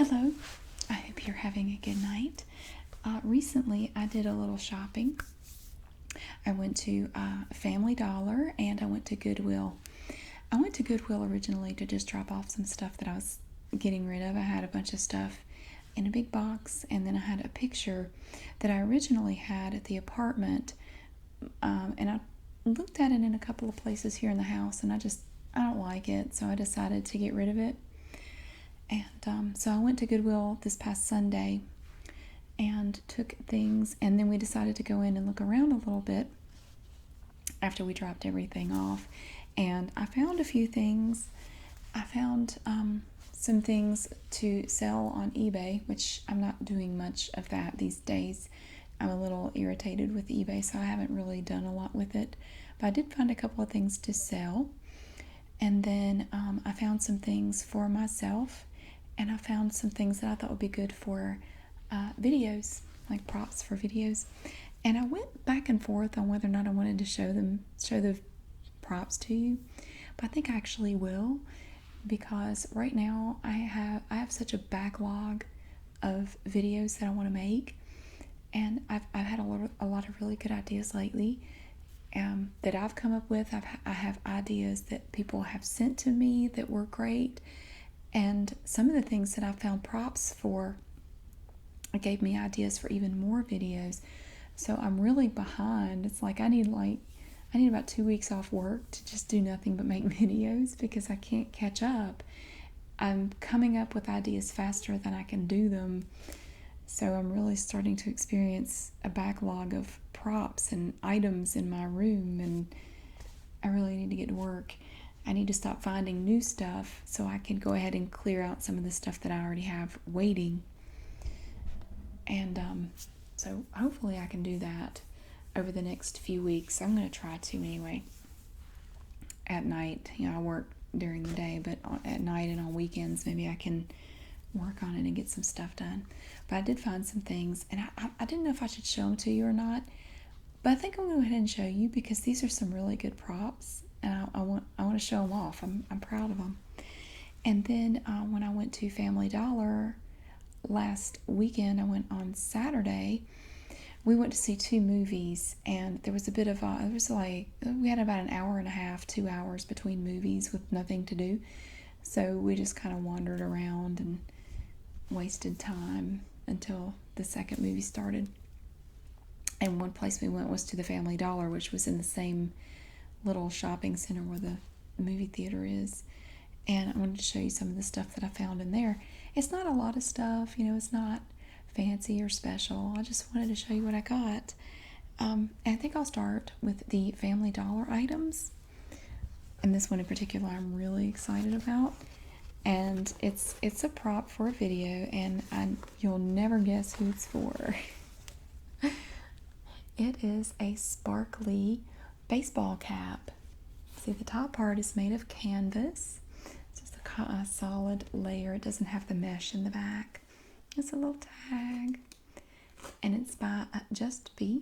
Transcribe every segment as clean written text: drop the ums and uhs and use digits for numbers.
Hello, I hope you're having a good night. Recently, I did a little shopping. I went to Family Dollar and I went to Goodwill. I went to Goodwill originally to just drop off some stuff that I was getting rid of. I had a bunch of stuff in a big box, and then I had a picture that I originally had at the apartment, and I looked at it in a couple of places here in the house, and I don't like it, so I decided to get rid of it. And so I went to Goodwill this past Sunday and took things, and then we decided to go in and look around a little bit after we dropped everything off. And I found a few things. I found some things to sell on eBay, which I'm not doing much of that these days. I'm a little irritated with eBay, so I haven't really done a lot with it. But I did find a couple of things to sell. And then I found some things for myself, and I found some things that I thought would be good for videos, like props for videos. And I went back and forth on whether or not I wanted to show the props to you, but I think I actually will, because right now I have such a backlog of videos that I want to make, and I've had a lot of really good ideas lately that I've come up with. I have ideas that people have sent to me that were great, and some of the things that I found props for gave me ideas for even more videos. So I'm really behind. It's like I need about 2 weeks off work to just do nothing but make videos because I can't catch up. I'm coming up with ideas faster than I can do them. So I'm really starting to experience a backlog of props and items in my room, and I really need to get to work. I need to stop finding new stuff so I can go ahead and clear out some of the stuff that I already have waiting. And so hopefully I can do that over the next few weeks. I'm going to try to anyway. At night, I work during the day, but at night and on weekends, maybe I can work on it and get some stuff done. But I did find some things, and I didn't know if I should show them to you or not. But I think I'm going to go ahead and show you because these are some really good props, and I want to show them off. I'm proud of them. And then when I went to Family Dollar last weekend, I went on Saturday. We went to see 2 movies, and there was a bit of we had about an hour and a half, 2 hours between movies with nothing to do. So we just kind of wandered around and wasted time until the second movie started. And one place we went was to the Family Dollar, which was in the same little shopping center where the movie theater is. And I wanted to show you some of the stuff that I found in there. It's not a lot of stuff, it's not fancy or special. I just wanted to show you what I got. And I think I'll start with the Family Dollar items. And this one in particular I'm really excited about. And it's a prop for a video, and you'll never guess who it's for. It is a sparkly baseball cap. See, the top part is made of canvas. It's just a solid layer. It doesn't have the mesh in the back. It's a little tag. And it's by Just Be,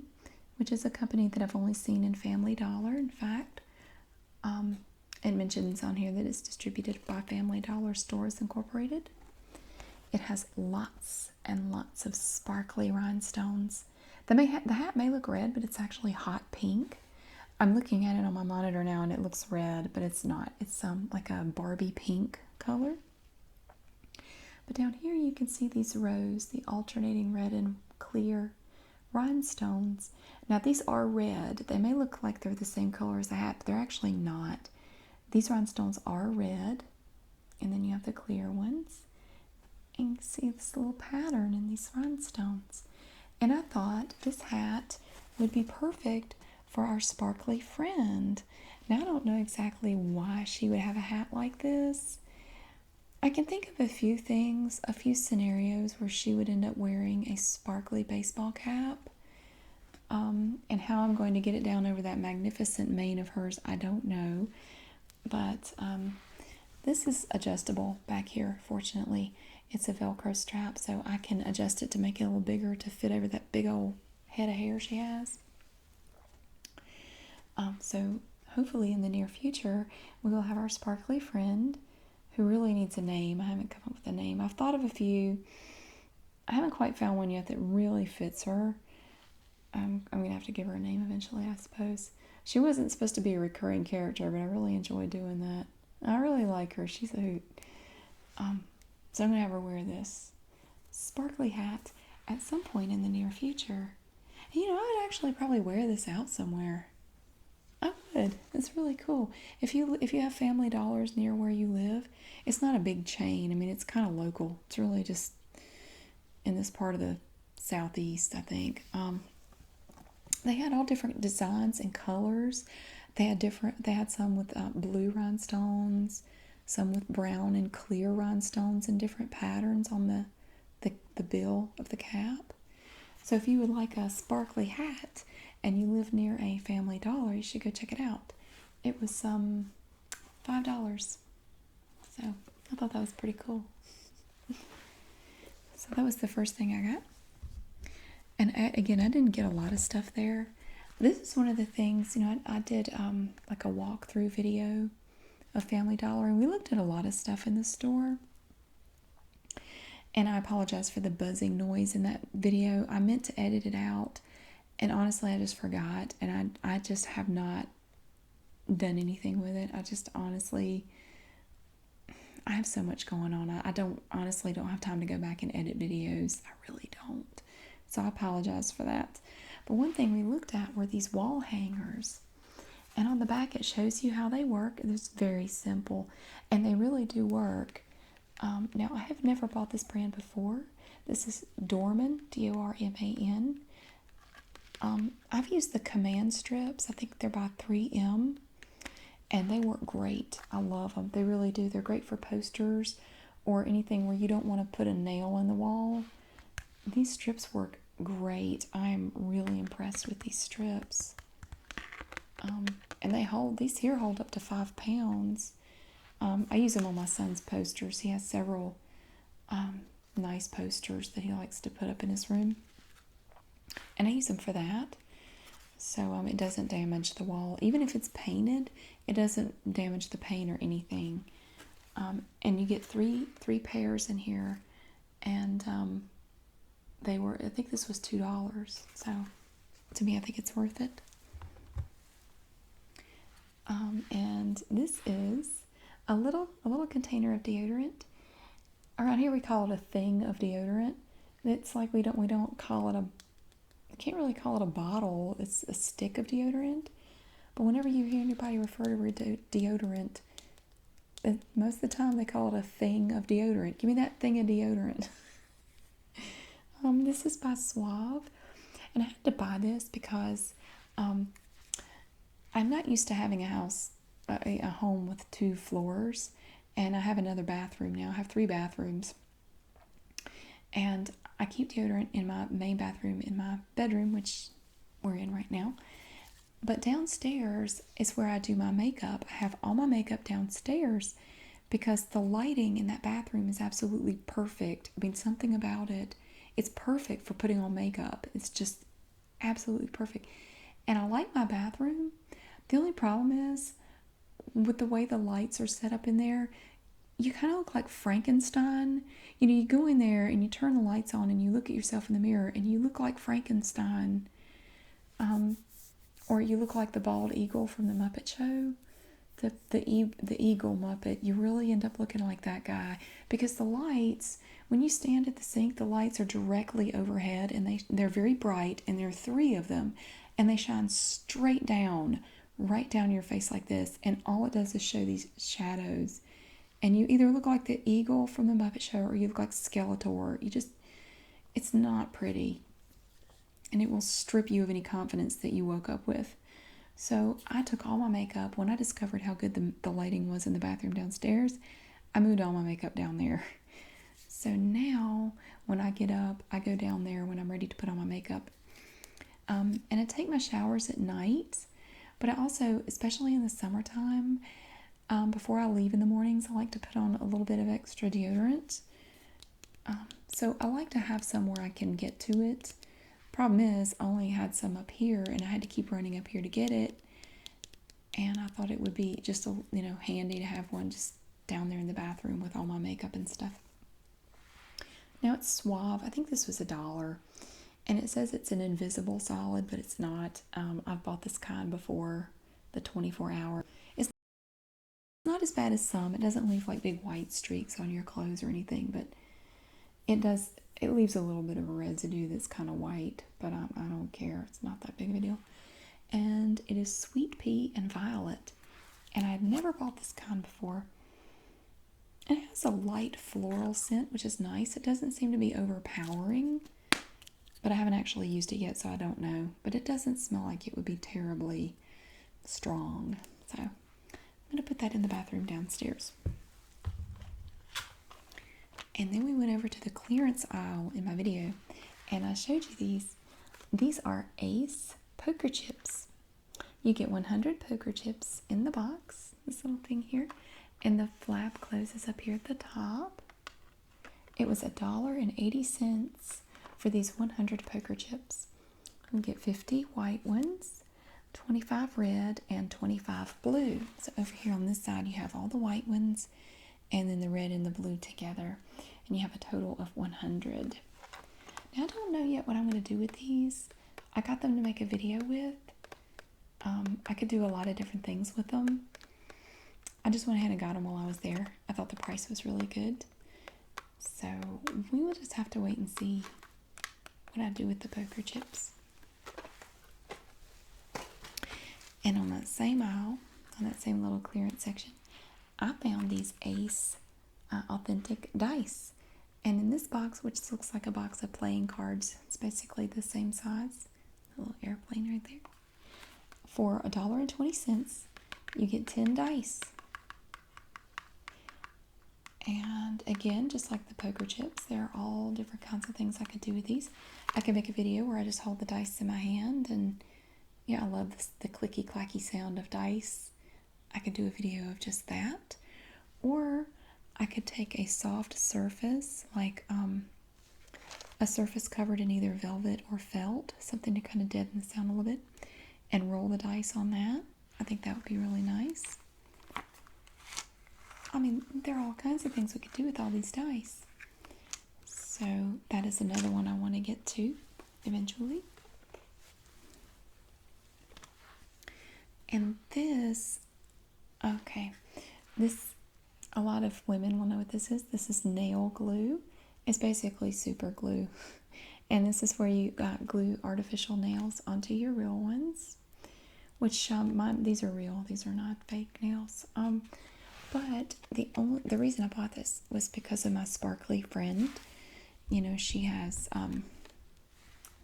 which is a company that I've only seen in Family Dollar. In fact, it mentions on here that it's distributed by Family Dollar Stores Incorporated. It has lots and lots of sparkly rhinestones. The hat may look red, but it's actually hot pink. I'm looking at it on my monitor now, and it looks red, but it's not. It's like a Barbie pink color. But down here you can see these rows, the alternating red and clear rhinestones. Now these are red. They may look like they're the same color as the hat, but they're actually not. These rhinestones are red, and then you have the clear ones. And you can see this little pattern in these rhinestones. And I thought this hat would be perfect for our sparkly friend. Now I don't know exactly why she would have a hat like this. I can think of a few things, a few scenarios where she would end up wearing a sparkly baseball cap. And how I'm going to get it down over that magnificent mane of hers, I don't know. But this is adjustable back here, fortunately. It's a Velcro strap, so I can adjust it to make it a little bigger to fit over that big old head of hair she has. So hopefully in the near future, we will have our sparkly friend who really needs a name. I haven't come up with a name. I've thought of a few. I haven't quite found one yet that really fits her. I'm going to have to give her a name eventually, I suppose. She wasn't supposed to be a recurring character, but I really enjoy doing that. I really like her. She's a hoot. So I'm going to have her wear this sparkly hat at some point in the near future. And, I would actually probably wear this out somewhere. I would. It's really cool. If you have Family Dollars near where you live, it's not a big chain. I mean, it's kind of local. It's really just in this part of the southeast, I think. They had all different designs and colors. They had some with blue rhinestones, some with brown and clear rhinestones and different patterns on the bill of the cap. So if you would like a sparkly hat and you live near a Family Dollar, you should go check it out. It was $5. So I thought that was pretty cool. So that was the first thing I got. And again, I didn't get a lot of stuff there. This is one of the things, I did like a walkthrough video of Family Dollar, and we looked at a lot of stuff in the store. And I apologize for the buzzing noise in that video. I meant to edit it out, and honestly, I just forgot, and I just have not done anything with it. I have so much going on. I don't have time to go back and edit videos. I really don't. So I apologize for that. But one thing we looked at were these wall hangers. And on the back it shows you how they work. It's very simple. And they really do work. Now, I have never bought this brand before. This is Dorman, Dorman. I've used the command strips. I think they're by 3M. And they work great. I love them. They really do. They're great for posters or anything where you don't want to put a nail in the wall. These strips work great. I'm really impressed with these strips. And these here hold up to 5 pounds. I use them on my son's posters. He has several nice posters that he likes to put up in his room. And I use them for that. So it doesn't damage the wall. Even if it's painted, it doesn't damage the paint or anything. And you get three pairs in here. And I think this was $2. So to me, I think it's worth it. And this is a little container of deodorant. Around here we call it a thing of deodorant. It's like we don't call it I can't really call it a bottle. It's a stick of deodorant. But whenever you hear anybody refer to deodorant, most of the time they call it a thing of deodorant. Give me that thing of deodorant. This is by Suave. And I had to buy this because I'm not used to having a home with 2 floors. And I have another bathroom now. I have 3 bathrooms. And I keep deodorant in my main bathroom in my bedroom, which we're in right now. But downstairs is where I do my makeup. I have all my makeup downstairs because the lighting in that bathroom is absolutely perfect. I mean, something about it. It's perfect for putting on makeup. It's just absolutely perfect. And I like my bathroom. The only problem is with the way the lights are set up in there, you kind of look like Frankenstein. You go in there and you turn the lights on and you look at yourself in the mirror and you look like Frankenstein. Or you look like the bald eagle from the Muppet Show. The eagle Muppet. You really end up looking like that guy. Because the lights, when you stand at the sink, the lights are directly overhead and they're very bright, and there are 3 of them. And they shine straight down, right down your face like this. And all it does is show these shadows. And you either look like the eagle from the Muppet Show or you look like Skeletor. It's not pretty. And it will strip you of any confidence that you woke up with. So I took all my makeup. When I discovered how good the lighting was in the bathroom downstairs, I moved all my makeup down there. So now when I get up, I go down there when I'm ready to put on my makeup. And I take my showers at night. But I also, especially in the summertime, before I leave in the mornings, I like to put on a little bit of extra deodorant. So I like to have some where I can get to it. Problem is, I only had some up here, and I had to keep running up here to get it. And I thought it would be just handy to have one just down there in the bathroom with all my makeup and stuff. Now it's Suave. I think this was $1. And it says it's an invisible solid, but it's not. I've bought this kind before, the 24-hour. It's not as bad as some. It doesn't leave like big white streaks on your clothes or anything, but it leaves a little bit of a residue that's kind of white, but I don't care. It's not that big of a deal. And it is sweet pea and violet. And I had never bought this kind before. And it has a light floral scent, which is nice. It doesn't seem to be overpowering, but I haven't actually used it yet, so I don't know. But it doesn't smell like it would be terribly strong. So I'm going to put that in the bathroom downstairs. And then we went over to the clearance aisle in my video, and I showed you these. These are Ace poker chips. You get 100 poker chips in the box, this little thing here, and the flap closes up here at the top. It was $1.80 for these 100 poker chips. You get 50 white ones, 25 red, and 25 blue. So over here on this side, you have all the white ones, and then the red and the blue together, and you have a total of 100. Now I don't know yet what I'm going to do with these. I got them to make a video with. I could do a lot of different things with them. I just went ahead and got them while I was there. I thought the price was really good. So we will just have to wait and see what I do with the poker chips. And on that same aisle, on that same little clearance section, I found these Ace authentic dice. And in this box, which looks like a box of playing cards, it's basically the same size. A little airplane right there. For $1.20, you get 10 dice. And again, just like the poker chips, there are all different kinds of things I could do with these. I could make a video where I just hold the dice in my hand, and yeah, I love the clicky clacky sound of dice. I could do a video of just that. Or I could take a soft surface, like a surface covered in either velvet or felt, something to kind of deaden the sound a little bit, and roll the dice on that. I think that would be really nice. I mean, there are all kinds of things we could do with all these dice. So that is another one I want to get to eventually. And this, okay, this, a lot of women will know what this is. This is nail glue. It's basically super glue. And this is where you glue artificial nails onto your real ones. Which, these are real. These are not fake nails. But the reason I bought this was because of my sparkly friend. You know, she has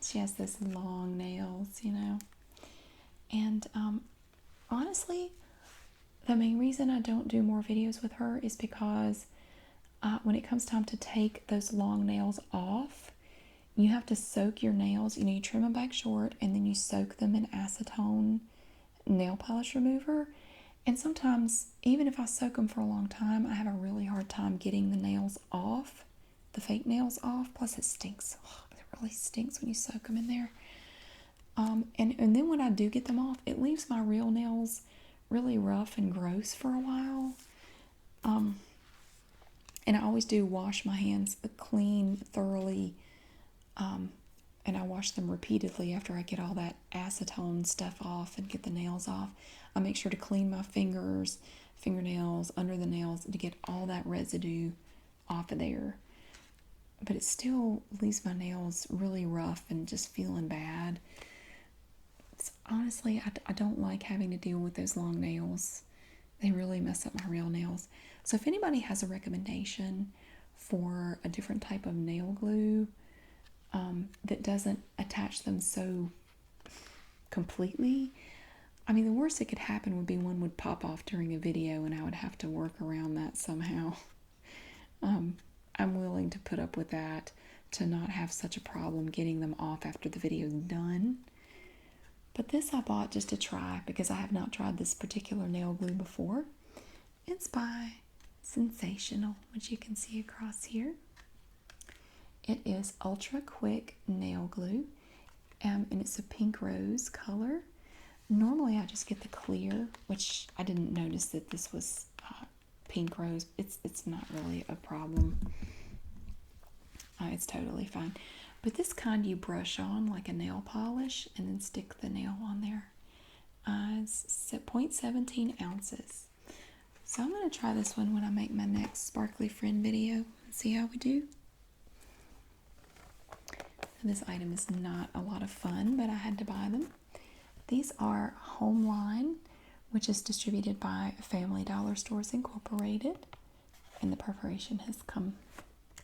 this long nails, you know. And honestly, the main reason I don't do more videos with her is because when it comes time to take those long nails off, you have to soak your nails. You know, you trim them back short, and then you soak them in acetone nail polish remover. And sometimes, even if I soak them for a long time, I have a really hard time getting the nails off, the fake nails off. Plus it stinks. Oh, it really stinks when you soak them in there. And then when I do get them off, it leaves my real nails really rough and gross for a while. And I always do wash my hands clean, thoroughly, and I wash them repeatedly after I get all that acetone stuff off and get the nails off. I make sure to clean my fingers, fingernails, under the nails, to get all that residue off of there. But it still leaves my nails really rough and just feeling bad. So honestly, I don't like having to deal with those long nails. They really mess up my real nails. So if anybody has a recommendation for a different type of nail glue that doesn't attach them so completely, I mean, the worst that could happen would be one would pop off during a video and I would have to work around that somehow. I'm willing to put up with that, to not have such a problem getting them off after the video is done. But this I bought just to try because I have not tried this particular nail glue before. It's by Sensational, which you can see across here. It is Ultra Quick Nail Glue, and it's a pink rose color. Normally I just get the clear, which I didn't notice that this was pink rose. It's not really a problem. It's totally fine. But this kind you brush on like a nail polish and then stick the nail on there. It's 0.17 ounces. So I'm going to try this one when I make my next Sparkly Friend video and see how we do. This item is not a lot of fun, but I had to buy them. These are Homeline, which is distributed by Family Dollar Stores Incorporated. And the perforation has come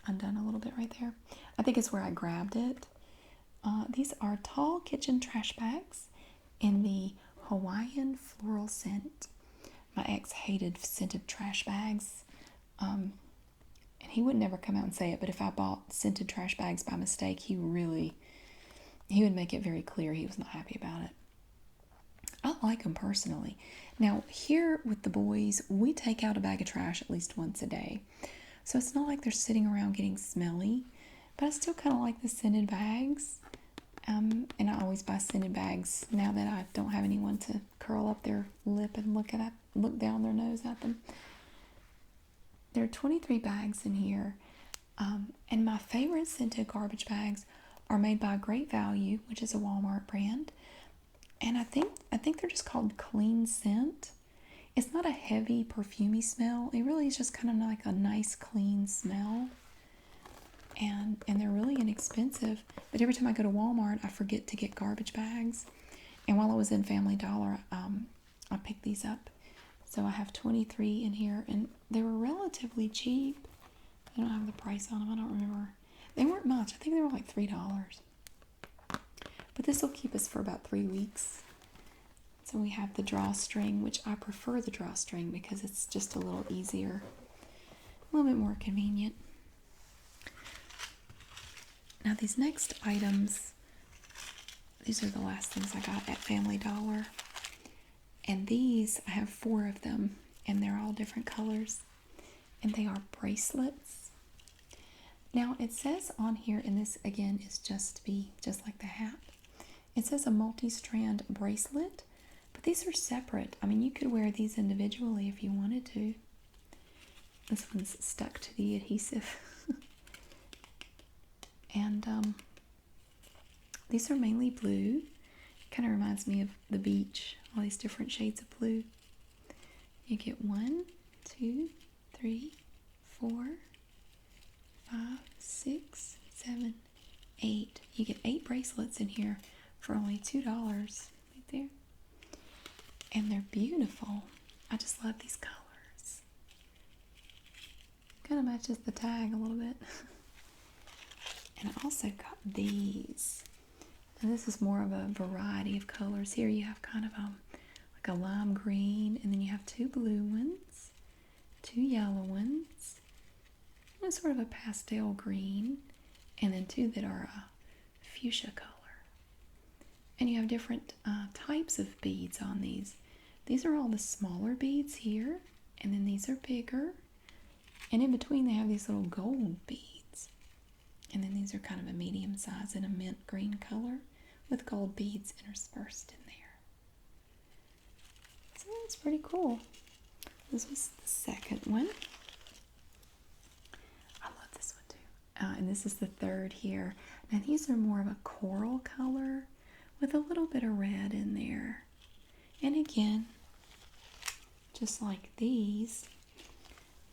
undone a little bit right there. I think it's where I grabbed it. These are tall kitchen trash bags in the Hawaiian floral scent. My ex hated scented trash bags. And he would never come out and say it, but if I bought scented trash bags by mistake, he would make it very clear he was not happy about it. I like them personally. Now, here with the boys, we take out a bag of trash at least once a day. So it's not like they're sitting around getting smelly, but I still kind of like the scented bags. And I always buy scented bags now that I don't have anyone to curl up their lip and look down their nose at them. There are 23 bags in here, and my favorite scented garbage bags are made by Great Value, which is a Walmart brand, and I think they're just called Clean Scent. It's not a heavy, perfumey smell. It really is just kind of like a nice, clean smell. And they're really inexpensive. But every time I go to Walmart, I forget to get garbage bags. And while I was in Family Dollar, I picked these up. So I have 23 in here, and they were relatively cheap. I don't have the price on them. I don't remember. They weren't much. I think they were like $3. But this will keep us for about 3 weeks. So we have the drawstring, which I prefer the drawstring because it's just a little easier, a little bit more convenient. Now these next items, these are the last things I got at Family Dollar. And these, I have 4 of them, and they're all different colors. And they are bracelets. Now it says on here, and this again is just like the hat. It says a multi-strand bracelet, but these are separate. I mean, you could wear these individually if you wanted to. This one's stuck to the adhesive. And these are mainly blue. Kind of reminds me of the beach, all these different shades of blue. You get 1, 2, 3, 4, 5, 6, 7, 8. You get 8 bracelets in here for only $2 right there. And they're beautiful. I just love these colors. Kind of matches the tag a little bit. And I also got these. And this is more of a variety of colors. Here you have kind of like a lime green, and then you have 2 blue ones, 2 yellow ones, and sort of a pastel green, and then 2 that are a fuchsia color. And you have different types of beads on these. These are all the smaller beads here, and then these are bigger. And in between they have these little gold beads. And then these are kind of a medium size in a mint green color with gold beads interspersed in there. So it's pretty cool. This was the second one. I love this one too. And this is the third here. Now these are more of a coral color with a little bit of red in there. And again, just like these,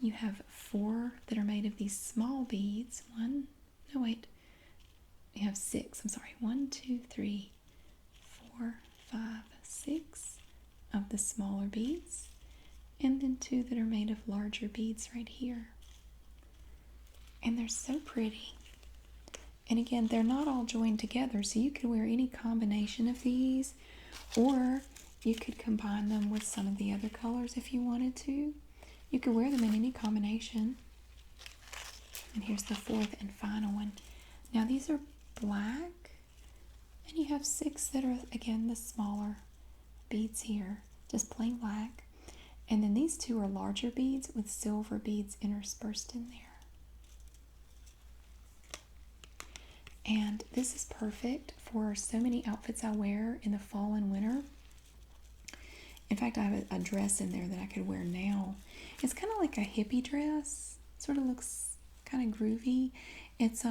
you have 4 that are made of these small beads. You have 6. I'm sorry. 1, 2, 3, 4, 5, 6 of the smaller beads, and then 2 that are made of larger beads right here. And they're so pretty. And again, they're not all joined together, so you could wear any combination of these, or you could combine them with some of the other colors if you wanted to. You could wear them in any combination. And here's the 4th and final one. Now these are black, and you have 6 that are, again, the smaller beads here, just plain black. And then these 2 are larger beads with silver beads interspersed in there. And this is perfect for so many outfits I wear in the fall and winter. In fact, I have a dress in there that I could wear now. It's kind of like a hippie dress. Sort of looks kind of groovy. It's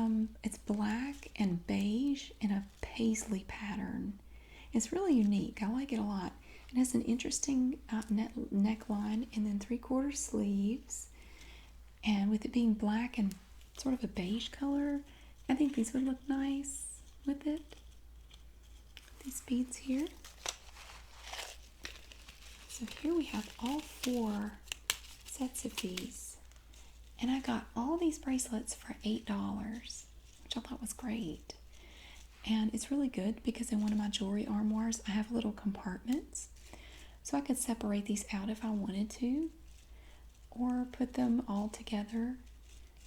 black and beige in a paisley pattern. It's really unique. I like it a lot. It has an interesting neckline and then 3/4 sleeves. And with it being black and sort of a beige color, I think these would look nice with it. These beads here. So here we have all 4 sets of these. And I got all these bracelets for $8, which I thought was great. And it's really good because in one of my jewelry armoires, I have little compartments. So I could separate these out if I wanted to, or put them all together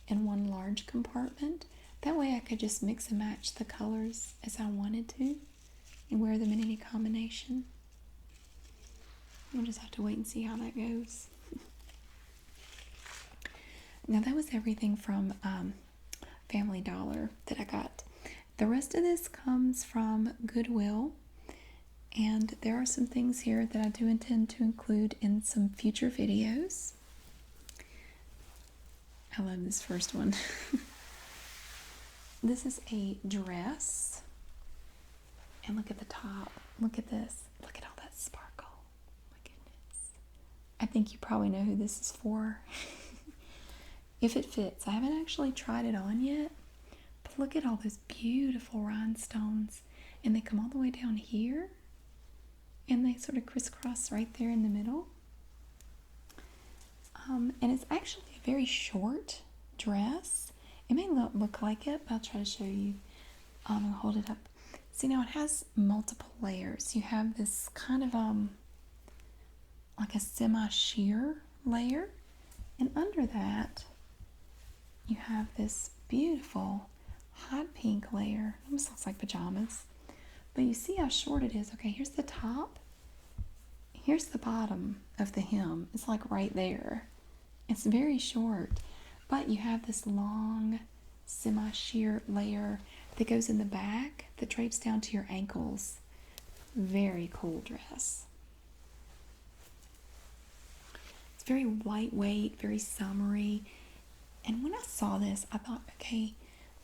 in one large compartment. That way I could just mix and match the colors as I wanted to and wear them in any combination. We'll just have to wait and see how that goes. Now that was everything from Family Dollar that I got. The rest of this comes from Goodwill, and there are some things here that I do intend to include in some future videos. I love this first one. This is a dress, and look at the top. Look at this. Look at all that sparkle. My goodness. I think you probably know who this is for. If it fits. I haven't actually tried it on yet, but look at all those beautiful rhinestones, and they come all the way down here, and they sort of crisscross right there in the middle. And it's actually a very short dress. It may not look like it, but I'll try to show you. I'll hold it up. See, now it has multiple layers. You have this kind of like a semi-sheer layer, and under that you have this beautiful hot pink layer. It almost looks like pajamas. But you see how short it is. Okay, here's the top. Here's the bottom of the hem. It's like right there. It's very short. But you have this long semi-sheer layer that goes in the back that drapes down to your ankles. Very cool dress. It's very lightweight, very summery. And when I saw this, I thought, okay,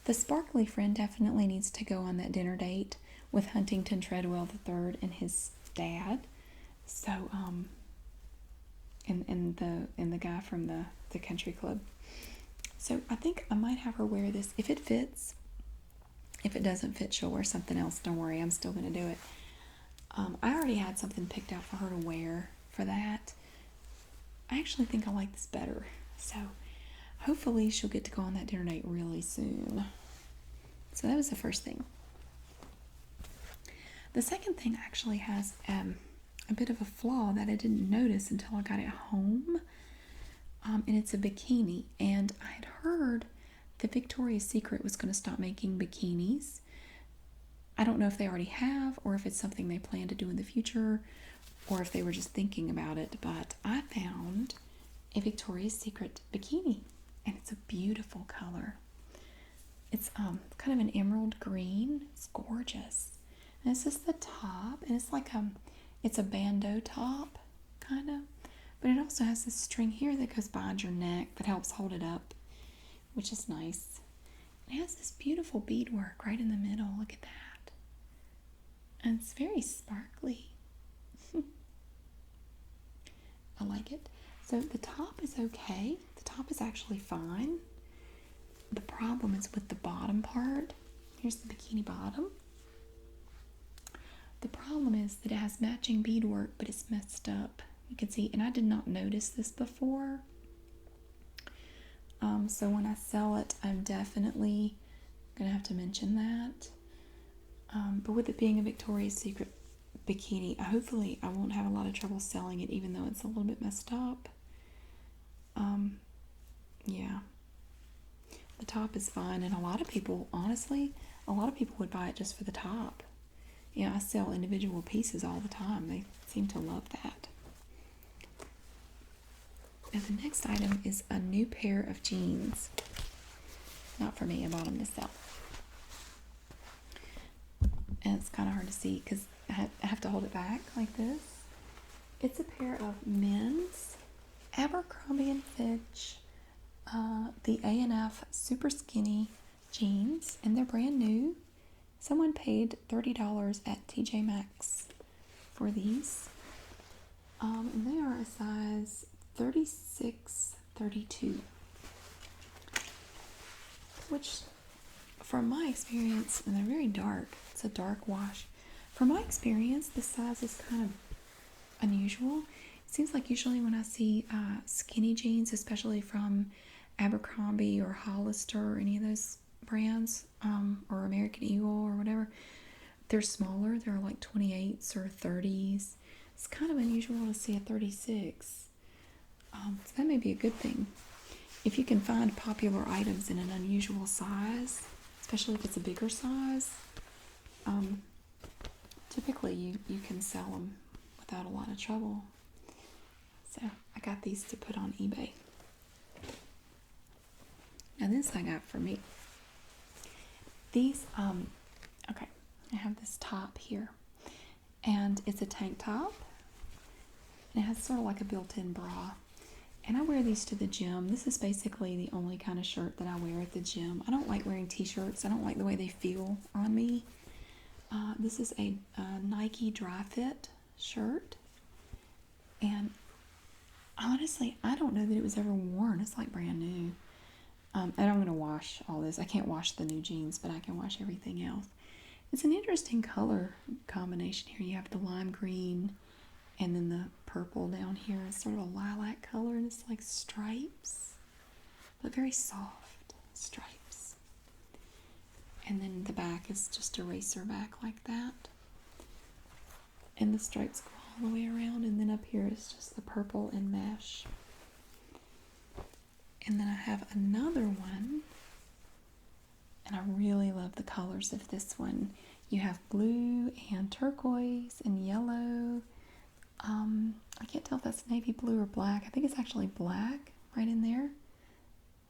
the sparkly friend definitely needs to go on that dinner date with Huntington Treadwell III and his dad. So, and the guy from the country club. So I think I might have her wear this if it fits. If it doesn't fit, she'll wear something else. Don't worry, I'm still going to do it. I already had something picked out for her to wear for that. I actually think I like this better. So hopefully she'll get to go on that dinner date really soon. So that was the first thing. The second thing actually has a bit of a flaw that I didn't notice until I got it home. And it's a bikini. And I had heard that Victoria's Secret was going to stop making bikinis. I don't know if they already have, or if it's something they plan to do in the future, or if they were just thinking about it. But I found a Victoria's Secret bikini, and it's a beautiful color. It's kind of an emerald green. It's gorgeous. And this is the top, and it's like it's a bandeau top, kind of. But it also has this string here that goes behind your neck that helps hold it up, which is nice. It has this beautiful beadwork right in the middle. Look at that. And it's very sparkly. I like it. So the top is okay. The top is actually fine. The problem is with the bottom part. Here's the bikini bottom. The problem is that it has matching beadwork, but it's messed up. You can see, and I did not notice this before. So when I sell it, I'm definitely going to have to mention that. But with it being a Victoria's Secret bikini, hopefully I won't have a lot of trouble selling it, even though it's a little bit messed up. Yeah. The top is fine, and a lot of people, honestly, would buy it just for the top. Yeah, I sell individual pieces all the time. They seem to love that. Now the next item is a new pair of jeans. Not for me, I bought them to sell. And it's kind of hard to see because I have to hold it back like this. It's a pair of men's Abercrombie and Fitch, the A&F super skinny jeans, and they're brand new. Someone paid $30 at TJ Maxx for these. And they are a size 36, 32. Which, from my experience, and they're very dark, it's a dark wash. From my experience, this size is kind of unusual. It seems like usually when I see skinny jeans, especially from Abercrombie or Hollister or any of those brands, or American Eagle or whatever, they're smaller. They're like 28s or 30s. It's kind of unusual to see a 36. So that may be a good thing. If you can find popular items in an unusual size, especially if it's a bigger size, typically you can sell them without a lot of trouble. So I got these to put on eBay. And this I got for me. These, okay, I have this top here. And it's a tank top. And it has sort of like a built-in bra. And I wear these to the gym. This is basically the only kind of shirt that I wear at the gym. I don't like wearing t-shirts. I don't like the way they feel on me. This is a Nike dry fit shirt. And honestly, I don't know that it was ever worn. It's like brand new. And I'm going to wash all this. I can't wash the new jeans, but I can wash everything else. It's an interesting color combination here. You have the lime green and then the purple down here. It's sort of a lilac color, and it's like stripes, but very soft stripes. And then the back is just a racer back like that. And the stripes go all the way around, and then up here is just the purple and mesh. And then I have another one, and I really love the colors of this one. You have blue and turquoise and yellow. I can't tell if that's navy blue or black. I think it's actually black right in there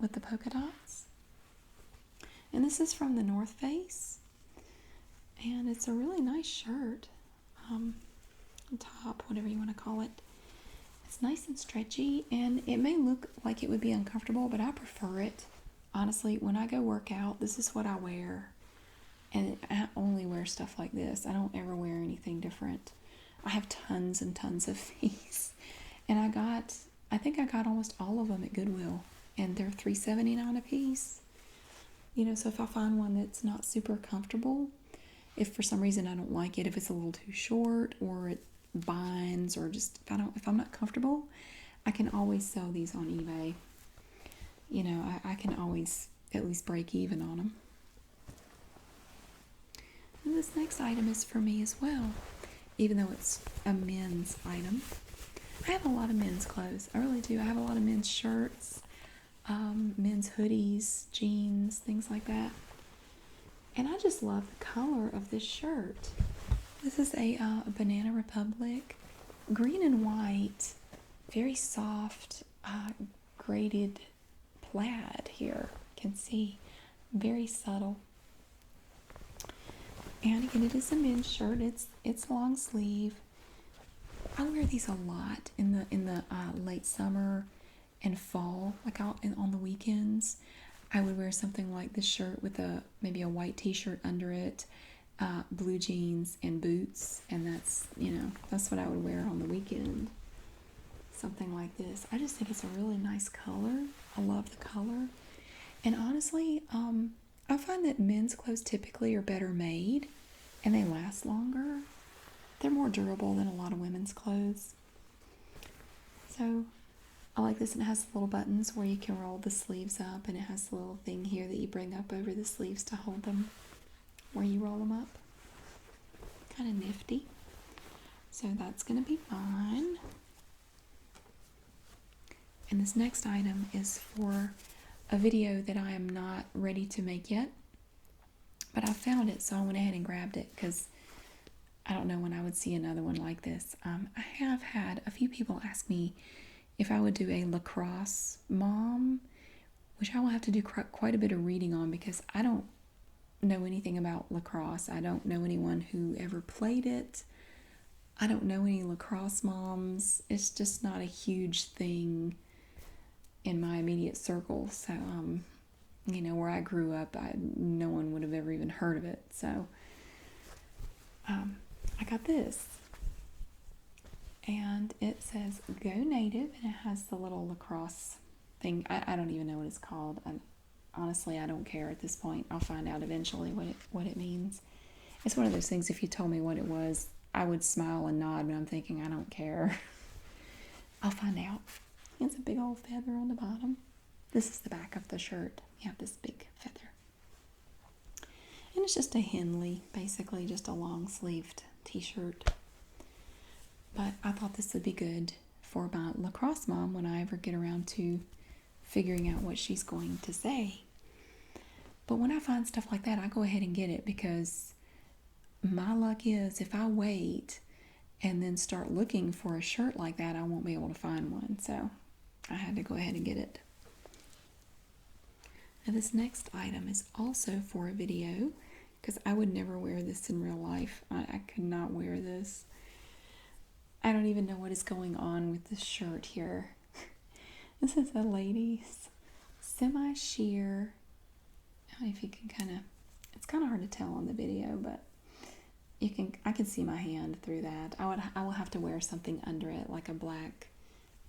with the polka dots. And this is from the North Face. And it's a really nice shirt. Top, whatever you want to call it. It's nice and stretchy, and it may look like it would be uncomfortable, but I prefer it. Honestly, when I go work out, this is what I wear. And I only wear stuff like this. I don't ever wear anything different. I have tons and tons of these. And I think I got almost all of them at Goodwill. And they're $3.79 a piece. You know, so if I find one that's not super comfortable, if for some reason I don't like it, if it's a little too short or it binds, or just if I'm not comfortable, I can always sell these on eBay. You know, I can always at least break even on them. And this next item is for me as well, even though it's a men's item. I have a lot of men's clothes. I really do. I have a lot of men's shirts, men's hoodies, jeans, things like that. And I just love the color of this shirt. This is a Banana Republic, green and white, very soft, graded plaid here. You can see, very subtle. And again, it is a men's shirt. It's long sleeve. I wear these a lot in the late summer and fall, like out on the weekends. I would wear something like this shirt with maybe a white t-shirt under it, blue jeans and boots, and that's what I would wear on the weekend. Something like this. I just think it's a really nice color. I love the color. And honestly, I find that men's clothes typically are better made and they last longer. They're more durable than a lot of women's clothes. So I like this, and it has little buttons where you can roll the sleeves up, and it has a little thing here that you bring up over the sleeves to hold them where you roll them up. Kind of nifty. So that's going to be mine. And this next item is for a video that I am not ready to make yet, but I found it, so I went ahead and grabbed it because I don't know when I would see another one like this. I have had a few people ask me if I would do a lacrosse mom, which I will have to do quite a bit of reading on because I don't know anything about lacrosse. I don't know anyone who ever played it. I don't know any lacrosse moms. It's just not a huge thing in my immediate circle. So, where I grew up, no one would have ever even heard of it. So, I got this. And it says Go Native, and it has the little lacrosse thing. I don't even know what it's called. Honestly, I don't care at this point. I'll find out eventually what it means. It's one of those things, if you told me what it was, I would smile and nod, but I'm thinking, I don't care. I'll find out. It's a big old feather on the bottom. This is the back of the shirt. You have this big feather. And it's just a Henley, basically just a long-sleeved t-shirt. But I thought this would be good for my lacrosse mom when I ever get around to figuring out what she's going to say. But when I find stuff like that, I go ahead and get it, because my luck is if I wait and then start looking for a shirt like that, I won't be able to find one. So I had to go ahead and get it. Now this next item is also for a video, because I would never wear this in real life. I could not wear this. I don't even know what is going on with this shirt here. This is a lady's semi-sheer. I don't know if you can it's kind of hard to tell on the video, but I can see my hand through that. I will have to wear something under it, like a black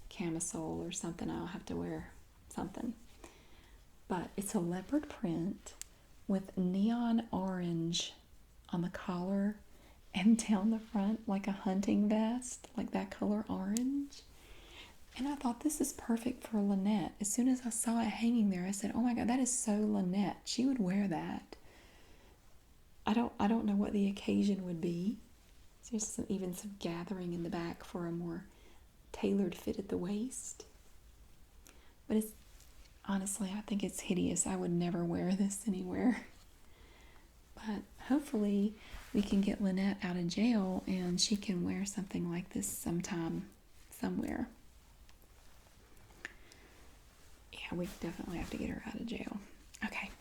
camisole or something. I'll have to wear something. But it's a leopard print with neon orange on the collar and down the front, like a hunting vest, like that color orange. And I thought, this is perfect for Lynette. As soon as I saw it hanging there, I said, oh my God, that is so Lynette. She would wear that. I don't know what the occasion would be. There's even some gathering in the back for a more tailored fit at the waist. But honestly, I think it's hideous. I would never wear this anywhere. But hopefully we can get Lynette out of jail and she can wear something like this sometime, somewhere. Yeah, we definitely have to get her out of jail. Okay.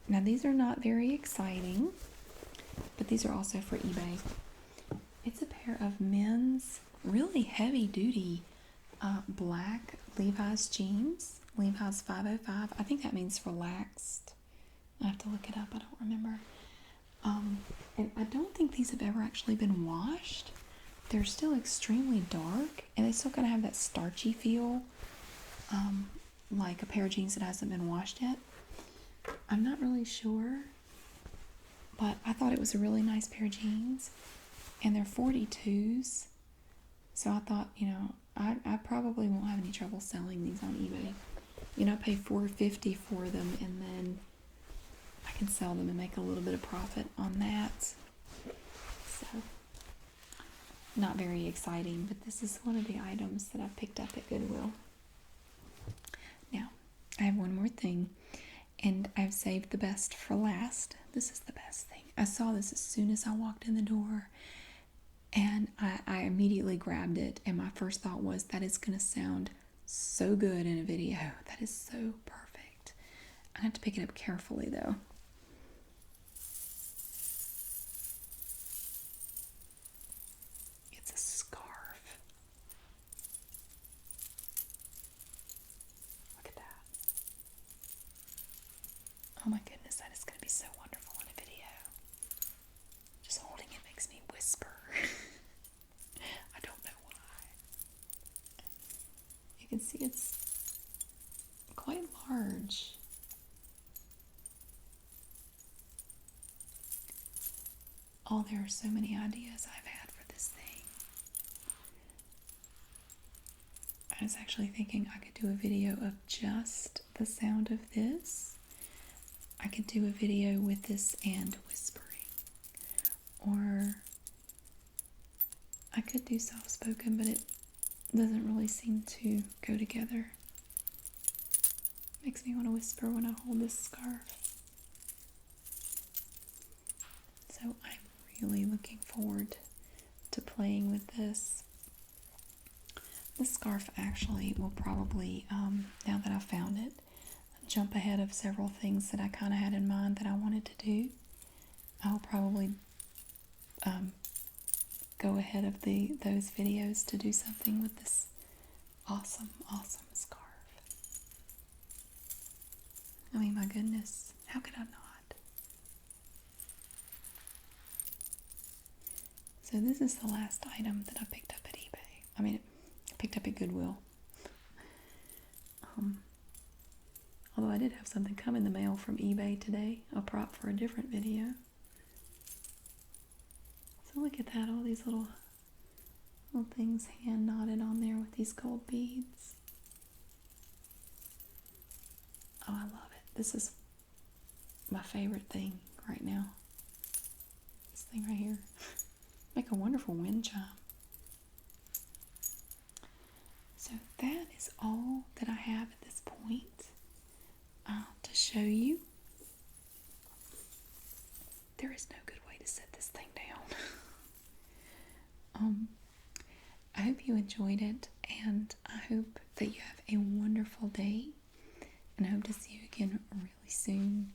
Now these are not very exciting, but these are also for eBay. It's a pair of men's really heavy duty black Levi's jeans. Levi's 505. I think that means relaxed. I have to look it up. I don't remember. And I don't think these have ever actually been washed. They're still extremely dark, and they still kind of have that starchy feel, like a pair of jeans that hasn't been washed yet. I'm not really sure, but I thought it was a really nice pair of jeans, and they're 42s. So I thought, I probably won't have any trouble selling these on eBay. I pay $4.50 for them, and then I can sell them and make a little bit of profit on that. So, not very exciting, but this is one of the items that I picked up at Goodwill. Now, I have one more thing, and I've saved the best for last. This is the best thing. I saw this as soon as I walked in the door, and I immediately grabbed it, and my first thought was, that is going to sound so good in a video. That is so perfect. I have to pick it up carefully, though. It's a scarf. Look at that. Oh my goodness, that is going to be so wonderful in a video. Just holding it makes me whisper. I don't know why. You can see it's quite large. Oh, there are so many ideas I've had for this thing. I was actually thinking I could do a video of just the sound of this. I could do a video with this and whispering. Or I could do soft-spoken, but it doesn't really seem to go together. Makes me want to whisper when I hold this scarf. So I'm really looking forward to playing with this. This scarf actually will probably, now that I've found it, jump ahead of several things that I kind of had in mind that I wanted to do. I'll probably go ahead of those videos to do something with this awesome, awesome scarf. I mean, my goodness, how could I not? So this is the last item that I picked up at eBay. I mean, I picked up at Goodwill. Although I did have something come in the mail from eBay today, a prop for a different video. So look at that, all these little things hand knotted on there with these gold beads. Oh, I love it. This is my favorite thing right now. This thing right here. Make a wonderful wind chime. So that is all that I have at this point to show you. There is no good way to set this thing down. I hope you enjoyed it, and I hope that you have a wonderful day, and I hope to see you again really soon.